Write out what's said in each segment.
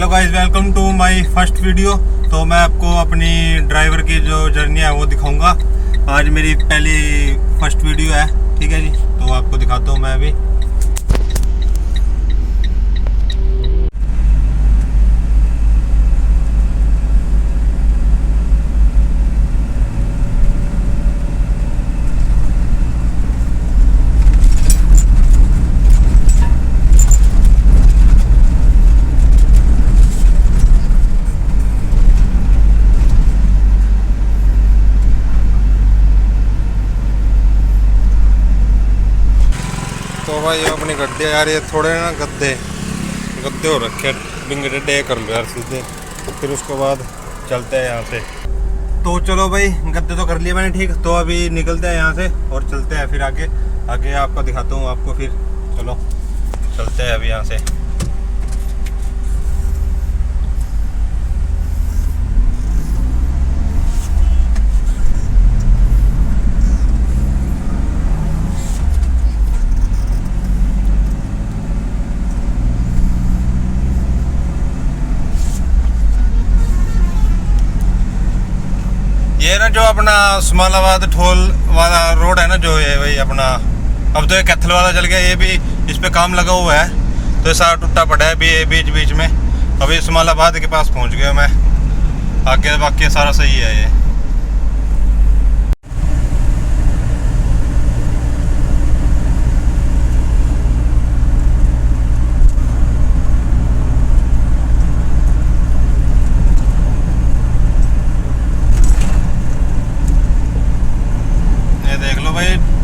Hello guys, welcome to my first video. तो मैं आपको अपनी ड्राइवर की जो जर्नी है वो दिखाऊंगा। आज मेरी पहली फर्स्ट वीडियो है, ठीक है जी। तो आपको दिखाता हूँ मैं अभी। तो भाई अपनी गड्ढे यार, ये थोड़े ना गद्दे हो रखे, बिंगड़े डे कर लो यार सीधे। फिर उसके बाद चलते हैं यहाँ से। तो चलो भाई, गद्दे तो कर लिए मैंने, ठीक। तो अभी निकलते हैं यहाँ से और चलते हैं फिर आगे आपको दिखाता हूँ आपको। फिर चलो चलते हैं अभी यहाँ से। ये ना जो अपना उस्मानाबाद ठोल वाला रोड है ना, जो है भाई अपना, अब तो ये कैथल वाला चल गया। ये भी इस पे काम लगा हुआ है, तो ये सारा टूटा पड़ा है भी बीच में। अभी उस्मानाबाद के पास पहुंच गया मैं। आगे बाकी सारा सही है ये।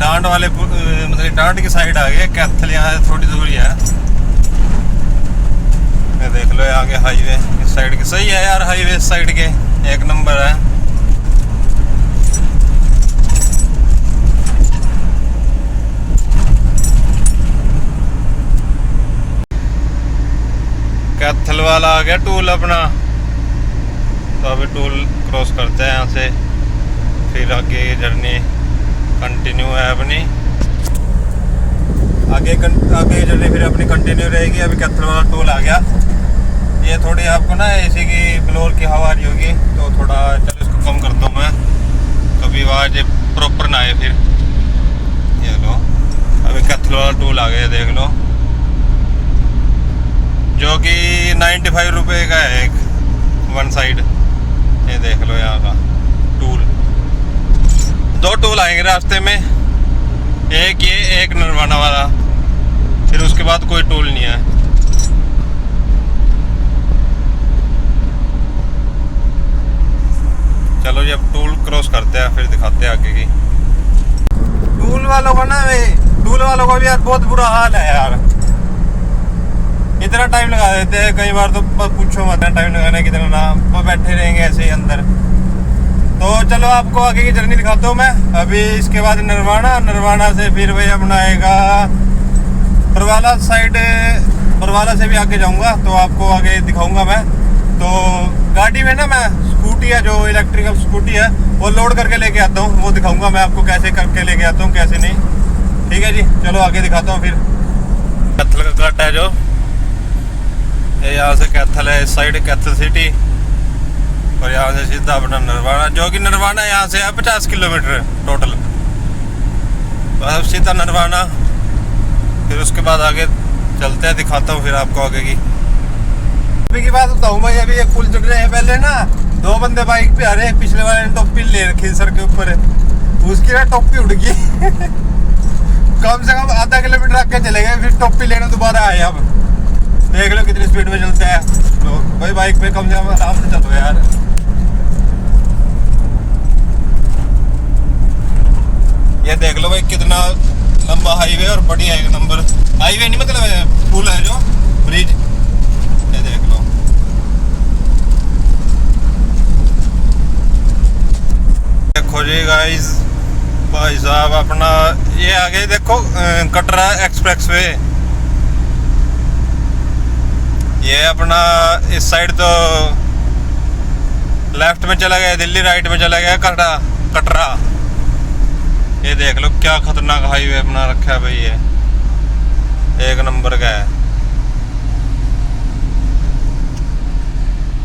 डांड वाले मतलब डांड की साइड आ गए। कैथल यहाँ थोड़ी दूरी है। ये देख लो, आगे हाईवे इस साइड की सही है यार। हाईवे इस साइड के एक नंबर है। कैथल वाला आ गया टूल अपना। तो अभी टूल क्रॉस करते हैं यहाँ से, फिर आगे जर्नी कंटिन्यू है अपनी। आगे जर्नी फिर अपनी कंटिन्यू रहेगी। अभी कैथल वाला टोल आ गया। ये थोड़ी आपको ना इसी की ब्लोर की हवा आ रही होगी, तो थोड़ा चलो इसको कम करता हूँ मैं, कभी आवाज प्रॉपर ना आए फिर। ये लो, अभी कैथल वाला टोल आ गया, देख लो, जो कि 95 रुपये का है एक वन साइड। ये देख लो यहाँ का टूल। दो टोल आएंगे रास्ते में, एक ये एक नरवाना वाला, फिर उसके बाद कोई टोल नहीं है। चलो जी, अब टोल क्रॉस करते हैं, फिर दिखाते हैं आगे की। टोल वालों को ना, टोल वालों को भी यार बहुत बुरा हाल है यार। इतना टाइम लगा देते हैं कई बार, तो पूछो मत टाइम लगाने कितना ना, बैठे रहेंगे ऐसे ही अंदर। तो चलो आपको आगे की जर्नी दिखाता हूँ मैं। अभी इसके बाद नरवाना से फिर वही अपना आएगा परवाला साइड। परवाला से भी आगे जाऊँगा, तो आपको आगे दिखाऊंगा मैं। तो गाड़ी में ना मैं स्कूटी है, जो इलेक्ट्रिकल स्कूटी है, वो लोड करके लेके आता हूँ। वो दिखाऊंगा मैं आपको कैसे करके लेके आता हूँ, कैसे नहीं। ठीक है जी, चलो आगे दिखाता हूँ फिर। कैथल का कट है जो, ये यहाँ से कैथल है, इस साइड कैथल सिटी, और यहाँ से सीधा अपना नरवाना, जो कि नरवाना यहाँ से है 50 किलोमीटर टोटल। बस सीधा नरवाना, फिर उसके बाद आगे चलते हैं, दिखाता हूँ फिर आपको आगे की। अभी की बात बताऊँ भाई, अभी एक पुल चढ़ रहे हैं। पहले ना दो बंदे बाइक पे आ रहे, पिछले वाले ने टोपी ले रखी सर के ऊपर, उसकी ना टोपी उड़ गई। कम से कम आधा किलोमीटर आगे चले गए, फिर टोपी लेने दोबारा आए। अब देख लो कितनी स्पीड में चलते हैं लोग भाई। बाइक पे कम से कम आराम से चलो यार। ये देख लो भाई, कितना लंबा हाईवे और बढ़िया एक नंबर हाईवे, नहीं मतलब पुल है जो ब्रिज। ये देख लो, देखो जी गाइस, भाई साहब अपना ये आगे देखो कटरा एक्सप्रेस वे। ये अपना इस साइड तो लेफ्ट में चला गया दिल्ली, राइट में चला गया कटरा। ये देख लो क्या खतरनाक हाईवे अपना रखा है भाई, ये एक नंबर का है।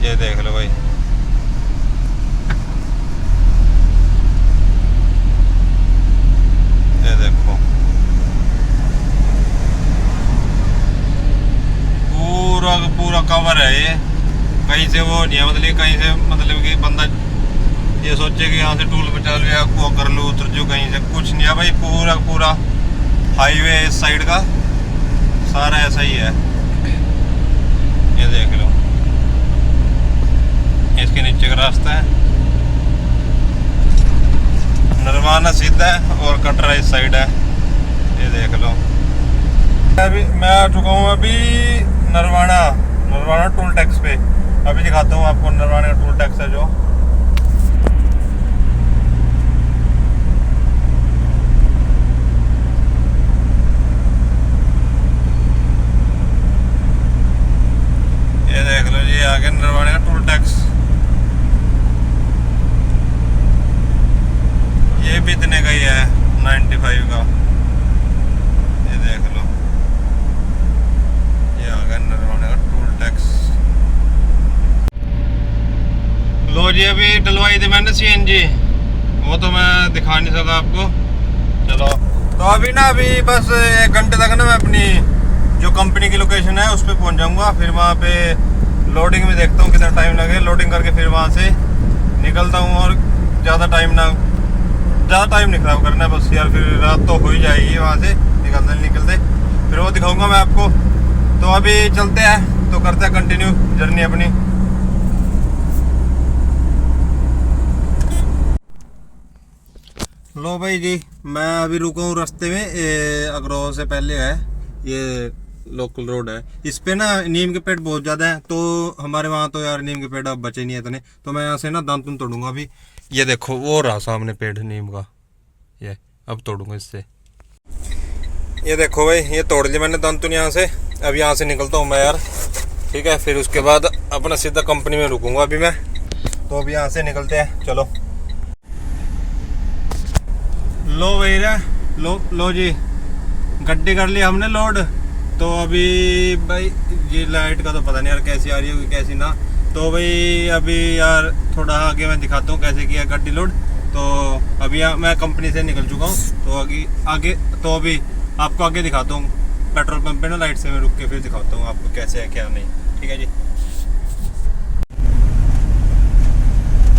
ये देख लो भाई, ये देखो पूरा पूरा कवर है ये, कहीं से वो नहीं है, मतलब कहीं से मतलब कि बंदा ये सोचे कि यहाँ से टूल पे चल गया वो कर लूँ उतर जो, कहीं से कुछ नहीं है भाई, पूरा पूरा हाईवे इस साइड का सारा ऐसा ही है। ये देख लो, इसके नीचे का रास्ता है, नरवाना सीधा है और कटरा इस साइड है। ये देख लो, अभी मैं आ चुका हूँ अभी नरवाना टोल टैक्स पे। अभी दिखाता हूँ आपको नरवाना का टोल टैक्स है जो, ये देख लो जी आगे नरवाना का टोल टैक्स। ये भी इतने का ही है 95 का। ये देख लो, ये आ गया नरवाना का टोल टैक्स। लो जी अभी डलवाई थी मैंने सीएनजी, वो तो मैं दिखा नहीं सकता आपको। चलो तो अभी बस 1 घंटे तक ना मैं अपनी जो कंपनी की लोकेशन है उस पर पहुंच जाऊंगा। फिर वहाँ पे लोडिंग में देखता हूँ कितना टाइम लगे, लोडिंग करके फिर वहाँ से निकलता हूँ। और ज़्यादा टाइम नहीं खराब करना है बस यार, फिर रात तो हो ही जाएगी वहाँ से निकलते फिर वो दिखाऊंगा मैं आपको। तो अभी चलते हैं, तो करते हैं कंटिन्यू जर्नी अपनी। लो भाई जी, मैं अभी रुका हूँ रास्ते में, अग्रोह से पहले है ये लोकल रोड है। इस पे ना नीम के पेड़ बहुत ज़्यादा है, तो हमारे वहाँ तो यार नीम के पेड़ अब बचे नहीं है इतने, तो मैं यहाँ से ना दांतुन तोड़ूंगा अभी। ये देखो वो रहा सामने पेड़ नीम का, ये अब तोड़ूंगा इससे। ये देखो भाई, ये तोड़ लिया मैंने दांतुन यहाँ से। अब यहाँ से निकलता हूँ मैं यार, ठीक है। फिर उसके बाद अपना सीधा कंपनी में रुकूंगा अभी मैं। तो अभी यहाँ से निकलते हैं, चलो। लो भैया, लो जी, गड्डी कर ली हमने लोड। तो अभी भाई ये लाइट का तो पता नहीं यार कैसी आ रही होगी कैसी ना। तो भाई अभी यार थोड़ा आगे मैं दिखाता हूँ कैसे किया गड्डी लोड। तो अभी मैं कंपनी से निकल चुका हूँ, तो आगे तो अभी आपको आगे दिखाता हूँ पेट्रोल पंप पे ना, लाइट से मैं रुक के फिर दिखाता हूँ आपको कैसे है क्या नहीं, ठीक है जी।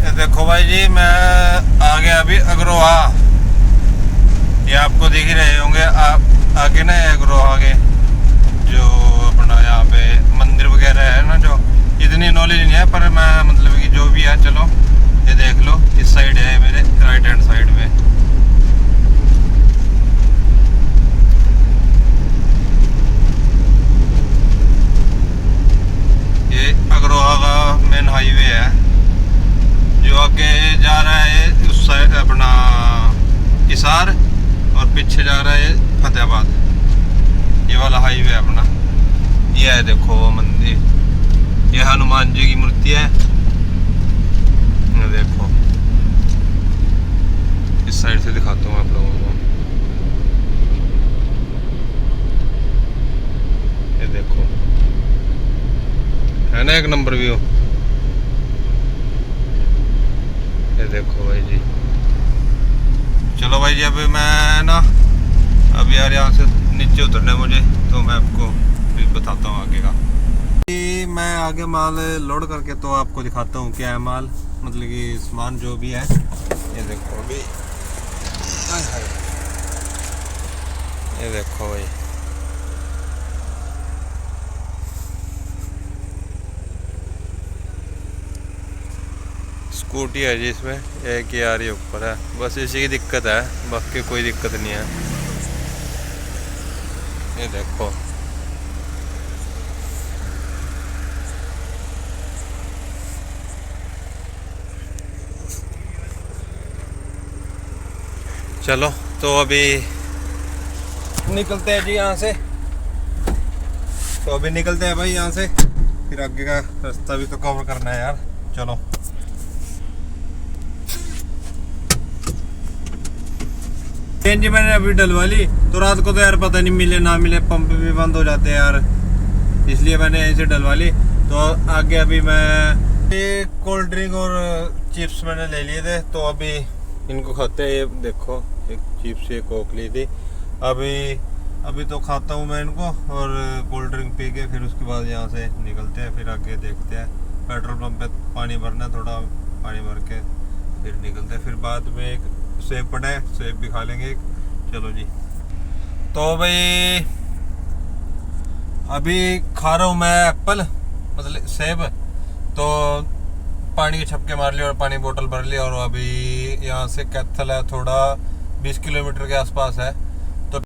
ये देखो भाई जी, मैं आ गया अभी अग्रोहा। ये आपको दिख ही रहे होंगे आप आगे ना, अग्रोहा आगे जो अपना यहाँ पे मंदिर वगैरह है ना, जो इतनी नॉलेज नहीं है पर मैं मतलब कि जो भी है चलो ये देख लो। इस साइड है मेरे राइट हैंड साइड में, ये अग्रोहा का मेन हाईवे है जो आगे जा रहा है उस साइड अपना हिसार, और पीछे जा रहा है फतेहाबाद। ये वाला हाईवे अपना ये है। देखो वो मंदिर, ये हनुमान जी की मूर्ति है, ये देखो। इस साइड से दिखाता हूँ आप लोगों को, ये देखो है ना एक नंबर व्यू। ये देखो भाई जी। चलो भाई जी, अभी मैं ना अभी यार यहाँ से नीचे उतरना है मुझे, तो मैं आपको भी बताता हूँ आगे का। मैं आगे माल लोड करके तो आपको दिखाता हूँ क्या है माल, मतलब कि सामान जो भी है। ये देखो अभी, ये देखो भाई, स्कूटी है जी, इसमें एक ही आ रही ऊपर है, बस इसी की दिक्कत है, बाकी कोई दिक्कत नहीं है। ये देखो चलो तो अभी निकलते हैं जी यहाँ से। तो अभी निकलते हैं भाई यहाँ से, फिर आगे का रास्ता भी तो कवर करना है यार। चलो जी, मैंने अभी डलवा ली। तो रात को तो यार पता नहीं मिले ना मिले, पंप भी बंद हो जाते हैं यार, इसलिए मैंने ऐसे डलवा ली। तो आगे अभी मैं ये कोल्ड ड्रिंक और चिप्स मैंने ले लिए थे, तो अभी इनको खाते हैं। ये देखो, एक चिप्स एक कोक ली थी। अभी तो खाता हूँ मैं इनको, और कोल्ड ड्रिंक पी के फिर उसके बाद यहाँ से निकलते हैं। फिर आगे देखते हैं, पेट्रोल पंप पे पानी भरना, थोड़ा पानी भर के फिर निकलते हैं। फिर बाद में एक सेब पड़ा है, सेब भी खा लेंगे एक। चलो जी। तो भाई अभी खा रहा हूँ मैं एप्पल, मतलब सेब। तो पानी के छपके मार लिए और पानी बोतल भर लिया। और अभी यहाँ से कैथल है, थोड़ा 20 किलोमीटर के आसपास है।